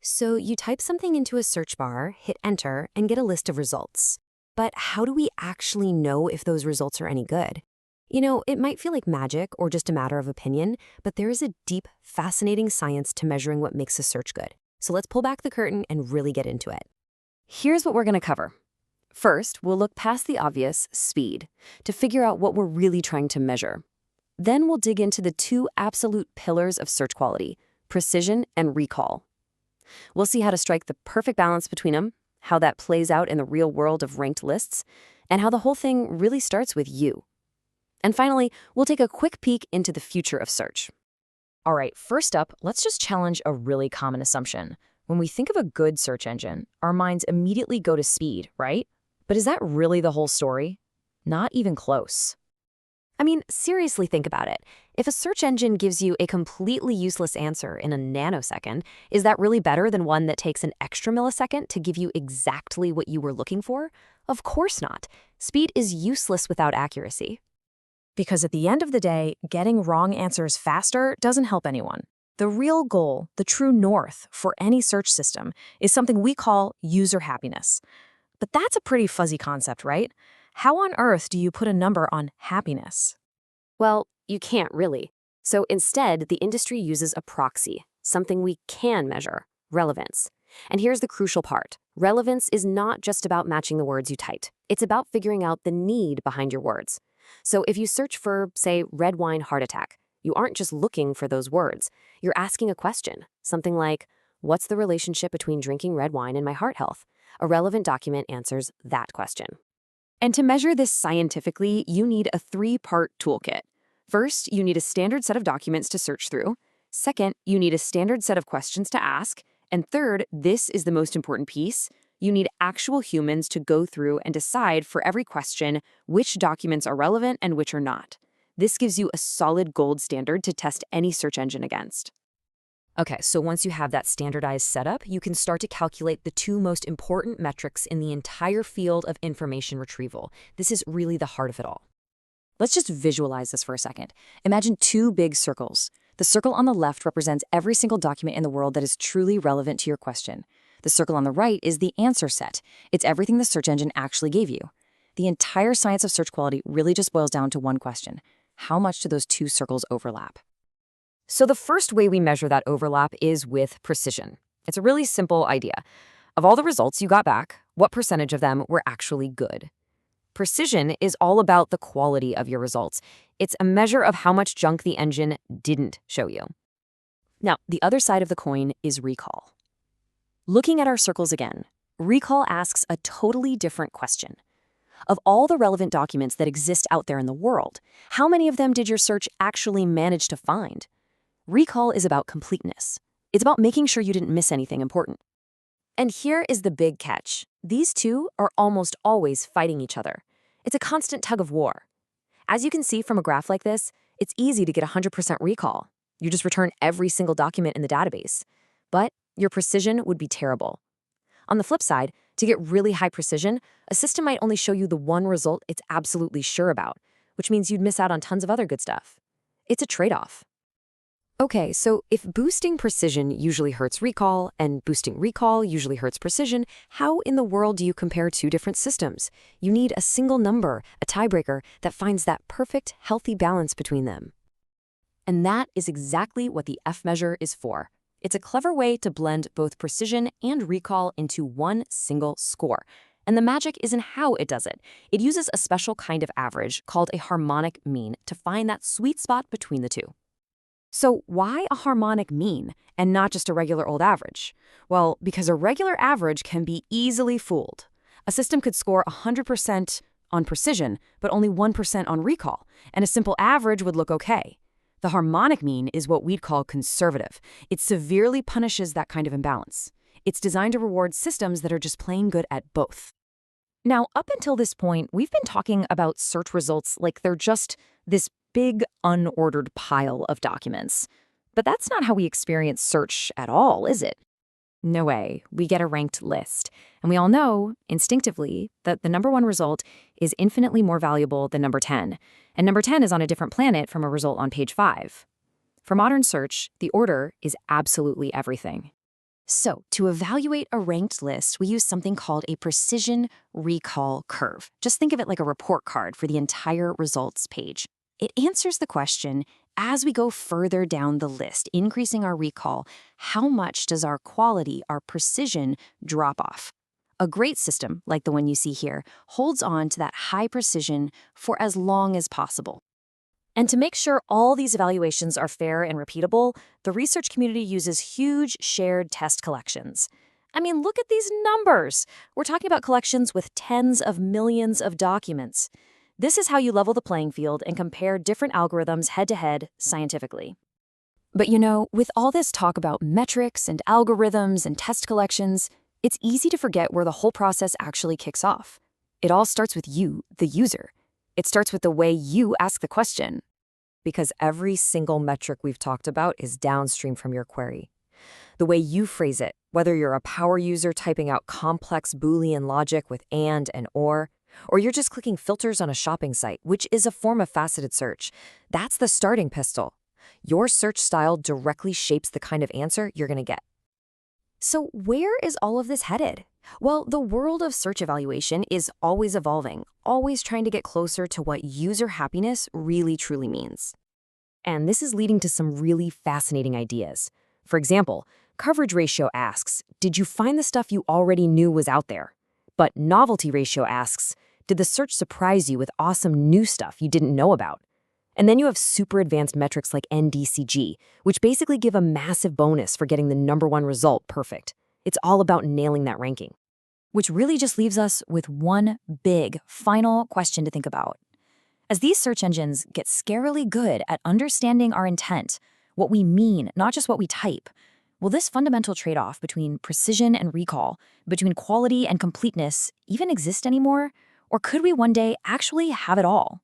So you type something into a search bar, hit enter, and get a list of results. But how do we actually know if those results are any good? It might feel like magic or just a matter of opinion, but there is a deep, fascinating science to measuring what makes a search good. So let's pull back the curtain and really get into it. Here's what we're going to cover. First, we'll look past the obvious, speed, to figure out what we're really trying to measure. Then we'll dig into the two absolute pillars of search quality, precision and recall. We'll see how to strike the perfect balance between them, how that plays out in the real world of ranked lists, and how the whole thing really starts with you. And finally, we'll take a quick peek into the future of search. All right, first up, let's just challenge a really common assumption. When we think of a good search engine, our minds immediately go to speed, right? But is that really the whole story? Not even close. I mean, seriously think about it. If a search engine gives you a completely useless answer in a nanosecond, is that really better than one that takes an extra millisecond to give you exactly what you were looking for? Of course not. Speed is useless without accuracy. Because at the end of the day, getting wrong answers faster doesn't help anyone. The real goal, the true north for any search system, is something we call user happiness. But that's a pretty fuzzy concept, right? How on earth do you put a number on happiness? Well, you can't really. So instead, the industry uses a proxy, something we can measure, relevance. And here's the crucial part. Relevance is not just about matching the words you typed. It's about figuring out the need behind your words. So if you search for, say, red wine heart attack, you aren't just looking for those words. You're asking a question, something like, what's the relationship between drinking red wine and my heart health? A relevant document answers that question. And to measure this scientifically, you need a three-part toolkit. First, you need a standard set of documents to search through. Second, you need a standard set of questions to ask. And third, this is the most important piece, you need actual humans to go through and decide for every question which documents are relevant and which are not. This gives you a solid gold standard to test any search engine against. Okay, so once you have that standardized setup, you can start to calculate the two most important metrics in the entire field of information retrieval. This is really the heart of it all. Let's just visualize this for a second. Imagine two big circles. The circle on the left represents every single document in the world that is truly relevant to your question. The circle on the right is the answer set. It's everything the search engine actually gave you. The entire science of search quality really just boils down to one question. How much do those two circles overlap? So the first way we measure that overlap is with precision. It's a really simple idea. Of all the results you got back, what percentage of them were actually good? Precision is all about the quality of your results. It's a measure of how much junk the engine didn't show you. Now, the other side of the coin is recall. Looking at our circles again, recall asks a totally different question. Of all the relevant documents that exist out there in the world, how many of them did your search actually manage to find? Recall is about completeness. It's about making sure you didn't miss anything important. And here is the big catch. These two are almost always fighting each other. It's a constant tug of war. As you can see from a graph like this, it's easy to get 100% recall. You just return every single document in the database. But your precision would be terrible. On the flip side, to get really high precision, a system might only show you the one result it's absolutely sure about, which means you'd miss out on tons of other good stuff. It's a trade-off. Okay, so if boosting precision usually hurts recall and boosting recall usually hurts precision, how in the world do you compare two different systems? You need a single number, a tiebreaker, that finds that perfect, healthy balance between them. And that is exactly what the F measure is for. It's a clever way to blend both precision and recall into one single score. And the magic is in how it does it. It uses a special kind of average called a harmonic mean to find that sweet spot between the two. So why a harmonic mean and not just a regular old average? Well, because a regular average can be easily fooled. A system could score 100% on precision, but only 1% on recall, and a simple average would look okay. The harmonic mean is what we'd call conservative. It severely punishes that kind of imbalance. It's designed to reward systems that are just plain good at both. Now, up until this point, we've been talking about search results like they're just this big, unordered pile of documents. But that's not how we experience search at all, is it? No way. We get a ranked list. And we all know, instinctively, that the number 1 result is infinitely more valuable than number 10. And number 10 is on a different planet from a result on page 5. For modern search, the order is absolutely everything. So, to evaluate a ranked list, we use something called a precision recall curve. Just think of it like a report card for the entire results page. It answers the question, as we go further down the list, increasing our recall, how much does our quality, our precision, drop off? A great system, like the one you see here, holds on to that high precision for as long as possible. And to make sure all these evaluations are fair and repeatable, the research community uses huge shared test collections. I mean, look at these numbers. We're talking about collections with tens of millions of documents. This is how you level the playing field and compare different algorithms head-to-head scientifically. But with all this talk about metrics and algorithms and test collections, it's easy to forget where the whole process actually kicks off. It all starts with you, the user. It starts with the way you ask the question. Because every single metric we've talked about is downstream from your query. The way you phrase it, whether you're a power user typing out complex Boolean logic with and or you're just clicking filters on a shopping site, which is a form of faceted search, that's the starting pistol. Your search style directly shapes the kind of answer you're going to get. So where is all of this headed? Well, the world of search evaluation is always evolving, always trying to get closer to what user happiness really truly means. And this is leading to some really fascinating ideas. For example, coverage ratio asks, did you find the stuff you already knew was out there? But novelty ratio asks, did the search surprise you with awesome new stuff you didn't know about? And then you have super advanced metrics like NDCG, which basically give a massive bonus for getting the #1 result perfect. It's all about nailing that ranking. Which really just leaves us with one big, final question to think about. As these search engines get scarily good at understanding our intent, what we mean, not just what we type, will this fundamental trade-off between precision and recall, between quality and completeness, even exist anymore? Or could we one day actually have it all?